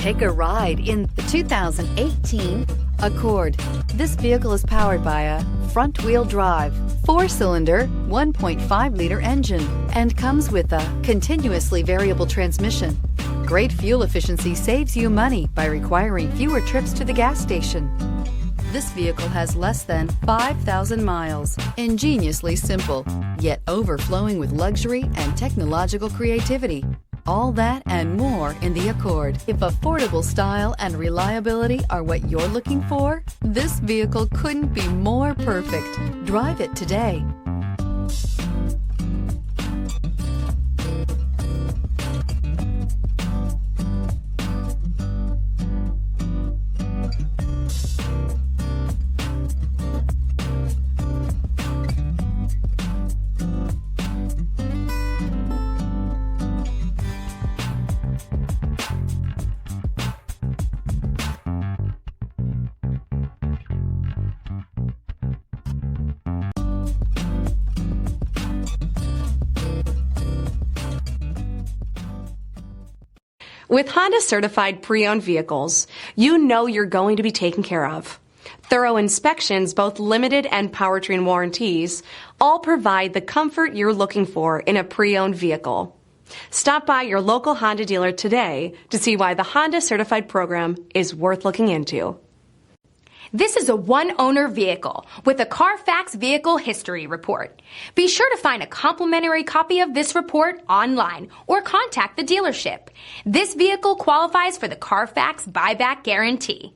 Take a ride in the 2018 Accord. This vehicle is powered by a front-wheel drive, 4-cylinder, 1.5-liter engine, and comes with a continuously variable transmission. Great fuel efficiency saves you money by requiring fewer trips to the gas station. This vehicle has less than 5,000 miles. Ingeniously simple, yet overflowing with luxury and technological creativity. All that and more in the Accord. If affordable style and reliability are what you're looking for, this vehicle couldn't be more perfect. Drive it today. With Honda certified pre-owned vehicles, you know you're going to be taken care of. Thorough inspections, both limited and powertrain warranties, all provide the comfort you're looking for in a pre-owned vehicle. Stop by your local Honda dealer today to see why the Honda certified program is worth looking into. This is a one-owner vehicle with a Carfax Vehicle History Report. Be sure to find a complimentary copy of this report online or contact the dealership. This vehicle qualifies for the Carfax Buyback Guarantee.